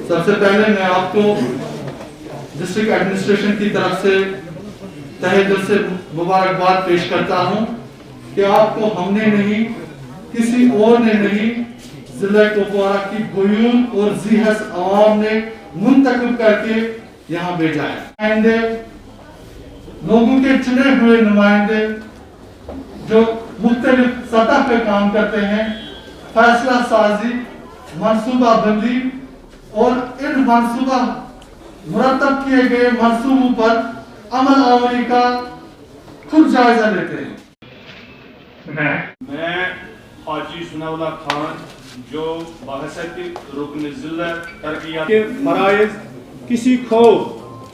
सबसे पहले मैं आपको डिस्ट्रिक्ट एडमिनिस्ट्रेशन की तरफ से तहे दिल से मुबारकबाद पेश करता हूं कि आपको हमने नहीं, किसी और ने नहीं, जिला कुपवारा की गोयून और जिहस आवाम ने मुंतखब करके यहाँ भेजा है। नुमाइंदे, लोगों के चुने हुए नुमाइंदे जो मुख्तलिफ सतह पे काम करते हैं, फैसला साजी, मनसूबा बंदी और इन मनसूबा मुरतब किए गए मनसूबों पर अमल आवरी का खुद जायजा लेते हैं। मैं हाजी सनाउल्लाह खान जो बहसती रुकन जिला तरक्कियात के फराइज किसी खौफ,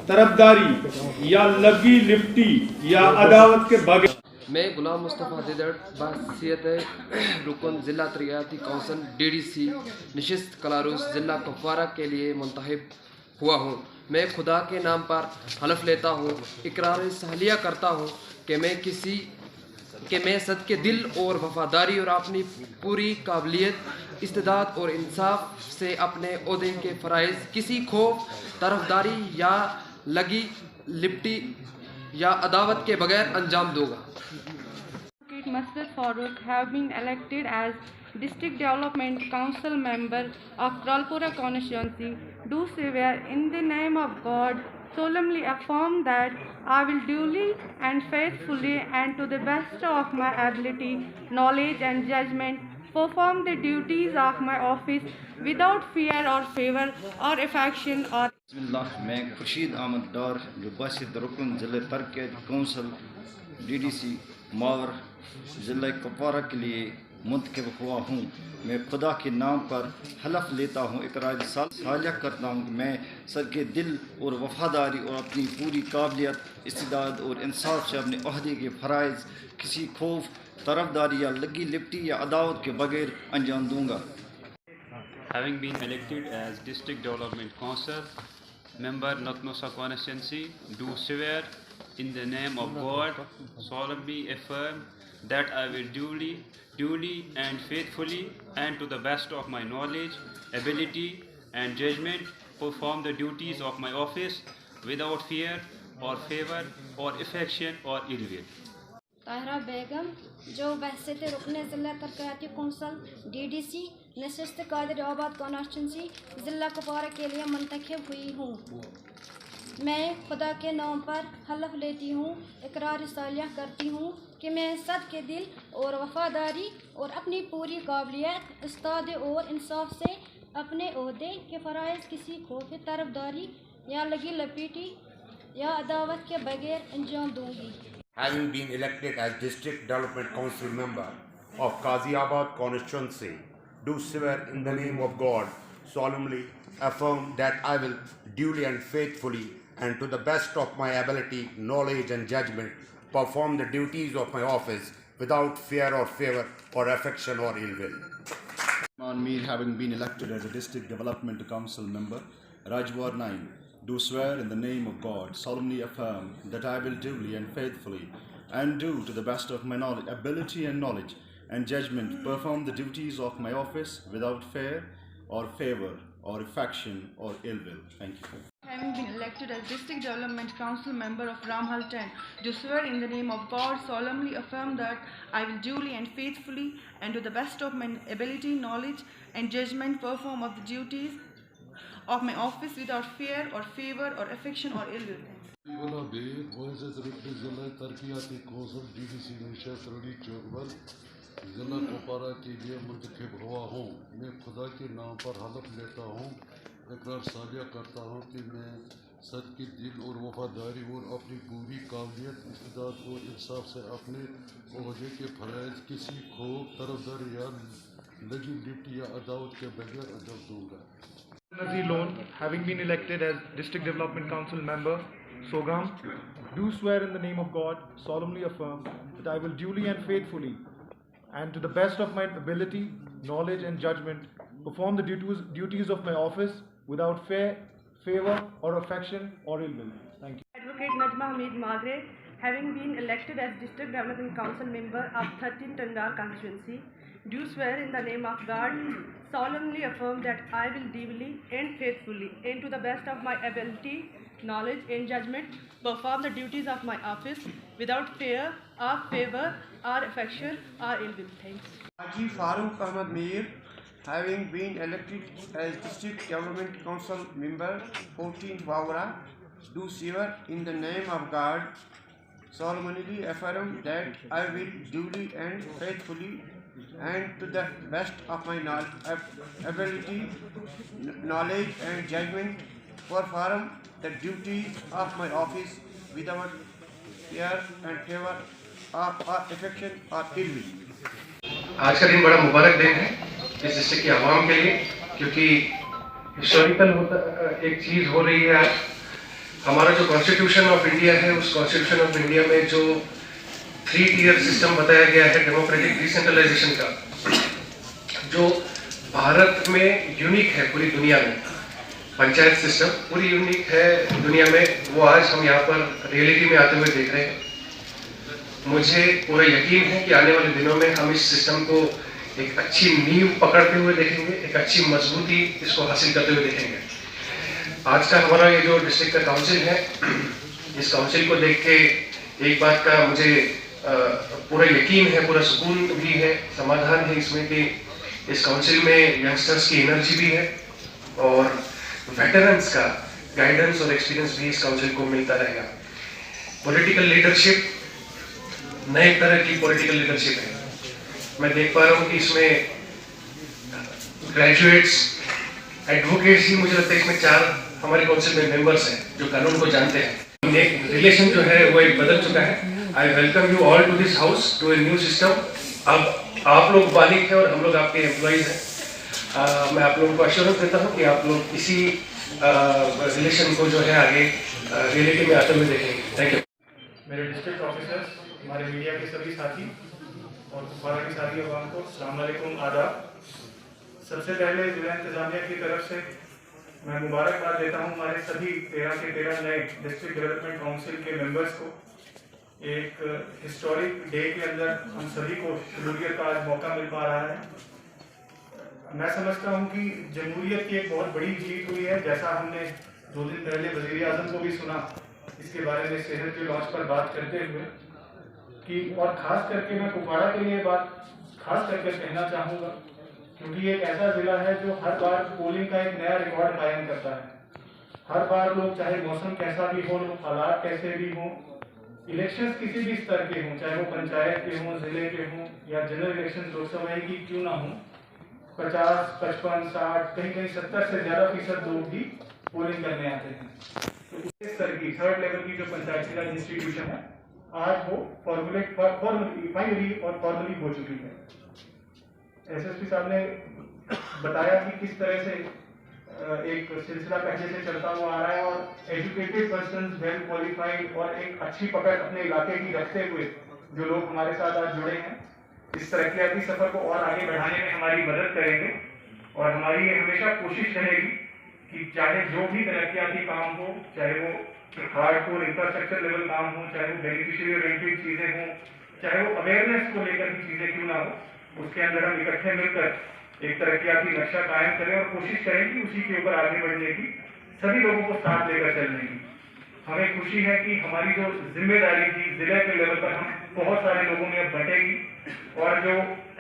तरफदारी या लगी लिपटी या अदावत के बगैर। मैं गुलाम मुस्तफ़ा दिदड़ बासियत रुकन ज़िला तरक्याती कौंसल DDC नशिस्त कलारूस ज़िला कुपवारा के लिए मुंतखब हुआ हूँ। मैं खुदा के नाम पर हलफ लेता हूँ, इकरार सहलिया करता हूँ कि मैं सद के दिल और वफादारी और अपनी पूरी काबिलियत, इस्तेदाद और इंसाफ से अपने ओहदे के फ़राइज़ किसी खौफ, तरफदारी या लगी लिपटी या अदावत के बगैर अंजाम दूंगा। Masjid Farooq have been elected as District Development Council member of Tralpura constituency. Do swear in the name of God, solemnly affirm that I will duly and faithfully and to the best of my ability, knowledge and judgment perform the duties of my office without fear or favor or affection or मैं खुर्शीद अहमद डार जो बासित रुकन ज़िला तरक्याती council DDC Mawar ज़िला कुपवारा के लिए मुंतखब हुआ हूँ। मैं खुदा के नाम पर हलफ लेता हूँ, इकरार सालिया करता हूँ कि मैं सद के दिल और वफादारी और अपनी पूरी काबिलियत, इस्तेदाद और इंसाफ से अपने ओहदे के फ़राइज़ किसी खौफ, तरफदारी या लगी लिपटी या अदावत के बगैर अंजाम दूँगा। Having been elected as District Development Council member Natnosa constituency, do swear in the name of God, solemnly affirm that I will duly and faithfully and to the best of my knowledge, ability and judgment perform the duties of my office without fear or favor or affection or ill will. Tahira बेगम जो बहसत रुकन ज़िला तरक्याती council DDC नशिस्त Qadirabad constituency ज़िला कुपवारा के लिए मुंतखब हुई हूँ। मैं खुदा के नाम पर हलफ लेती हूँ, इकरार सालिया करती हूँ कि मैं सद के दिल और वफादारी और अपनी पूरी काबिलियत, इस्तेदाद और इंसाफ से अपने ओहदे के फ़राइज़ किसी खौफ, तरफदारी या लगी लपेटी या अदावत के बगैर अंजाम दूँगी। Having been elected as District Development Council member of Qaziabad constituency, do swear in the name of God, solemnly affirm that I will duly and faithfully and to the best of my ability, knowledge and judgment perform the duties of my office without fear or favor or affection or ill will. On me having been elected as a District Development Council member, Rajwar 9, do swear in the name of God, solemnly affirm that I will duly and faithfully and do to the best of my knowledge, ability and knowledge and judgment perform the duties of my office without fear or favor or affection or ill will. Thank you. having been elected as District Development Council member of Ramhal 10, do swear in the name of God, solemnly affirm that I will duly and faithfully and to the best of my ability, knowledge and judgment perform of the duties of my office without fear or favor or affection or ill will. ज़िला कुपवारा के लिए मुंतखब हुआ हूँ। मैं खुदा के नाम पर हलफ लेता हूँ, इकरार सालिया करता हूँ कि मैं सद के दिल और वफादारी और अपनी पूरी काबिलियत, इस्तेदाद और इंसाफ से अपने ओहदे के फ़राइज़ किसी खौफ, तरफदारी या लगी लिपटी या अदावत के बगैर अंजाम दूँगा। Nazir Loan, having been elected as District Development Council member, Sogam, do swear in the name of God, solemnly affirm that I will duly and faithfully and to the best of my ability, knowledge and judgment perform the duties of my office without fear, favor or affection or ill will. Thank you. Advocate Najma Hamid Magre, having been elected as District Development Council member of 13 Tandar constituency, do swear in the name of God, solemnly affirm that I will deeply and faithfully, and to the best of my ability, knowledge and judgment, perform the duties of my office without fear or favor or affection or ill will. Thanks. Haji Farooq Ahmad Mir, having been elected as District Government Council Member 14th Wawra, do swear in the name of God, solemnly affirm that I will duly and faithfully and to the best of my ability, knowledge and judgment perform the duties of my office without fear and favor or affection or ill will. आज का दिन बड़ा मुबारक दिन है इस district की आवाम के लिए, क्योंकि हिस्टोरिकल एक चीज़ हो रही है। हमारा जो कॉन्स्टिट्यूशन ऑफ इंडिया है, उस कॉन्स्टिट्यूशन ऑफ इंडिया में जो 3 टियर सिस्टम बताया गया है डेमोक्रेटिक डिसेंट्रलाइजेशन का, जो भारत में यूनिक है पूरी दुनिया में, पंचायत सिस्टम पूरी यूनिक है दुनिया में, वो आज हम यहाँ पर रियलिटी में आते हुए देख रहे हैं। मुझे पूरा यकीन है कि आने वाले दिनों में हम इस सिस्टम को एक अच्छी नींव पकड़ते हुए देखेंगे, एक अच्छी मजबूती इसको हासिल करते हुए देखेंगे। आज का हमारा ये जो डिस्ट्रिक्ट का काउंसिल है, इस काउंसिल को देख के एक बात का मुझे पूरा यकीन है, पूरा सुकून भी है, समाधान है इसमें कि इस काउंसिल में यंगस्टर्स की एनर्जी भी है और वेटरन्स का गाइडेंस और एक्सपीरियंस भी इस काउंसिल को मिलता रहेगा। पॉलिटिकल लीडरशिप नए तरह की पॉलिटिकल लीडरशिप है। मैं देख पा रहा हूँ कि इसमें ग्रेजुएट्स, एडवोकेट्स ही मुझे लगता है इसमें 4 हमारे काउंसिल में मेंबर्स हैं जो कानून को जानते हैं। एक रिलेशन जो है वो एक बदल चुका है। I welcome you all to this house, to a new system. अब आप लोग मालिक हैं और हम लोग आपके एम्प्लॉइज हैं। मैं आप लोगों को अश्योरेंस देता हूँ कि आप लोग इसी रिलेशन को जो है आगे रियलिटी में आते हुए देखेंगे। Thank you. मेरे डिस्ट्रिक्ट ऑफिसर्स, हमारे मीडिया के सभी साथी और कुपवारा के साथी अवाम को अस्सलाम वालेकुम, आदाब। सबसे पहले जिला इंतजामिया की तरफ से मैं मुबारकबाद देता हूँ हमारे सभी 13 के 13 नए डिस्ट्रिक्ट डेवलपमेंट काउंसिल के मेंबर्स को। एक हिस्टोरिक डे के अंदर हम सभी को शमूलियत का आज मौका मिल पा रहा है। मैं समझता हूँ कि जमहूरियत की एक बहुत बड़ी जीत हुई है, जैसा हमने 2 दिन पहले वज़ीर आज़म को भी सुना इसके बारे में शहर के लॉन्च पर बात करते हुए कि, और ख़ास करके मैं कुपवाड़ा के लिए बात खास करके कहना चाहूँगा, क्योंकि एक ऐसा ज़िला है जो हर बार पोलिंग का एक नया रिकॉर्ड कायम करता है। हर बार लोग, चाहे मौसम कैसा भी हो, हालात कैसे भी हों, इलेक्शंस किसी भी स्तर के हों, चाहे वो पंचायत के हों, ज़िले के हों या जनरल इलेक्शन लोकसभा की क्यों ना हों, 50, 55, 60, कहीं 70 से ज़्यादा % लोग भी पोलिंग करने आते हैं। तो इस स्तर की 3rd लेवल की जो पंचायती राज इंस्टीट्यूशन है, आज वो फाइनली और फॉर्मली हो चुकी है। एसएसपी साहब ने बताया कि किस तरह से एक सिलसिला पहले से चलता हुआ आ रहा है और एजुकेटेड पर्सन, वेल क्वालिफाइड और एक अच्छी पकड़ अपने इलाके की रखते हुए जो लोग हमारे साथ आज जुड़े हैं, इस तरक्याती सफर को और आगे बढ़ाने में हमारी मदद करेंगे। और हमारी ये हमेशा कोशिश रहेगी कि चाहे जो भी तरक्याती काम हो, चाहे वो हार्डकोर इंफ्रास्ट्रक्चर लेवल काम हो, चाहे वो बेनिफिशियरी ओरिएंटेड चीजें हों, चाहे वो अवेयरनेस को लेकर की चीजें क्यों ना हो, उसके अंदर हम इकट्ठे मिलकर एक तरक्याती नक्शा कायम करें और कोशिश करें कि उसी के ऊपर आगे बढ़ने की, सभी लोगों को साथ लेकर चलने की। हमें खुशी है कि हमारी जो जिम्मेदारी थी जिले के लेवल पर हम बहुत सारे लोगों में अब बटेगी और जो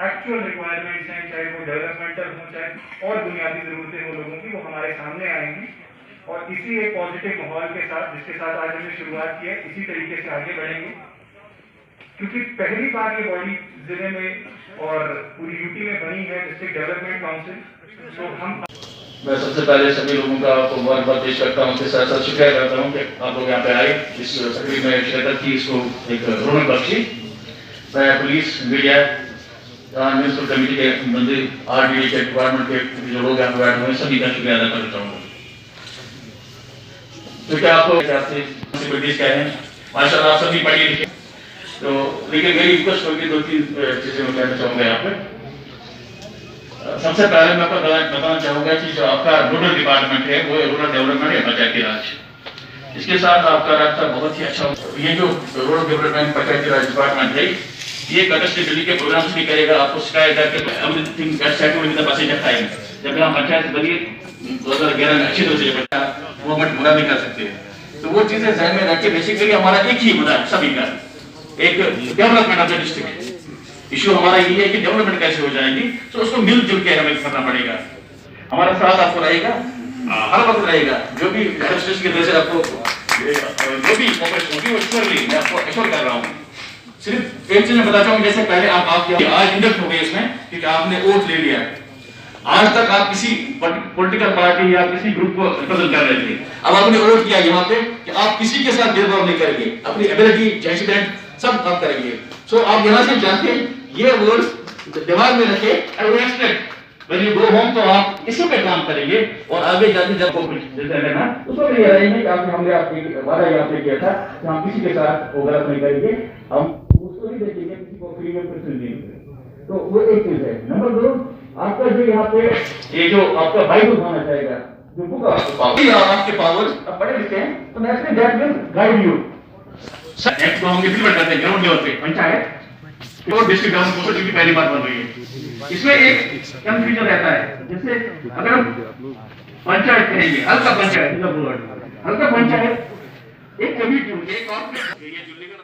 एक्चुअल रिक्वायरमेंट्स हैं, चाहे वो डेवलपमेंटल हो, चाहे और बुनियादी जरूरतें हो लोगों की, वो हमारे सामने आएंगी। और इसी एक पॉजिटिव माहौल के साथ, जिसके साथ आज हमने शुरुआत की है, इसी तरीके से आगे बढ़ेंगे। क्योंकि पहली बार ये बॉडी जिले में और पूरी यूपी में बनी है, डिस्ट्रिक्ट डेवलपमेंट काउंसिल। तो हम मैं सबसे पहले सभी लोगों का आपको मुबारकबाद पेश करता हूँ, के साथ साथ शुक्रिया करता हूँ कि आप लोग यहाँ पे आए, इस तकरीब में शिरकत की, इसको एक रौनक बख्शी। मैं पुलिस, मीडिया, म्यूनसिपल कमेटी के बंदे, RDA के डिपार्टमेंट के जो लोग यहाँ पे बैठे हुए हैं, सभी का शुक्रिया अदा करना चाहूँगा। तो क्या आपको मुंसिपलिटीज क्या है, माशाल्लाह आप सभी पढ़िए लिखे, तो लेकिन मेरी रिक्वेस्ट होगी 2-3 चीजें मैं कहना चाहूँगा यहाँ पे। सबसे पहले मैं आपको बताना चाहूँगा कि जो आपका रूरल डिपार्टमेंट है वो रूरल डेवलपमेंट है, पंचायती राज, इसके साथ आपका रास्ता बहुत ही अच्छा। ये जो रूरल डेवलपमेंट पंचायती राज डिपार्टमेंट है, ये कटस्ट्री दिल्ली के प्रोग्राम्स भी करेगा, आपको शिकायत करके everything that settled with the passenger time. जब हम पंचायत बनी 2011 में अच्छी तरह से बच्चा गवर्नमेंट पूरा नहीं कर सकते, तो वो चीजें ध्यान में रख के बेसिकली हमारा एक ही मुद्दा है सभी का, एक development of the district. Issue हमारा ये है कि डेवलपमेंट कैसे हो जाएगी, तो उसको मिलजुल के हमें करना पड़ेगा। हमारा साथ आपको रहेगा, हर वक्त रहेगा, जो भी एडमिनिस्ट्रेशन की तरफ से आपको जो भी ऑपरेशन होगी वो श्योरली मैं आपको एश्योर कर रहा हूँ। सिर्फ एक चीज मैं बताता हूँ, जैसे पहले आप आज इंडक्ट हो गए इसमें क्योंकि आपने वोट ले लिया। आज तक आप किसी पॉलिटिकल पार्टी या किसी ग्रुप को रिप्रेजेंट कर रहे थे, अब आपने वोट किया यहाँ पे कि आप किसी के साथ भेदभाव नहीं करेंगे, अपनी एबिलिटी जजमेंट सब आप करेंगे। सो आप यहाँ से जाके ये वर्ड दिमाग में रखे and expect when you go home तो आप इसी पे काम करेंगे और आगे जाके जब जैसे लेना उसको ये रहेंगे कि हमने आपके वादा ये आपने किया था कि हम किसी के साथ वो गलत नहीं करेंगे, हम उसको नहीं देखेंगे, किसी को फ्री में कुछ नहीं देंगे। तो वो एक चीज है। नंबर 2, आपका जो यहाँ पे ये जो आपका बाइबल होना चाहेगा, जो बुक आपके पावर्स आप पढ़े लिखे हैं, तो naturally that will guide you. Next को हम इम्प्लीमेंट करते हैं ग्राउंड लेवल पे, पंचायत और डिस्ट्रिक्ट ग्राउंड काउंसिल की पहली बार बन रही है। इसमें एक कंफ्यूजन रहता है, जैसे अगर हम पंचायत कहेंगे, हल्का पंचायत, हल्का पंचायत एक कमिटी होगी, एक कॉर्पोरेट, ये जुड़ने का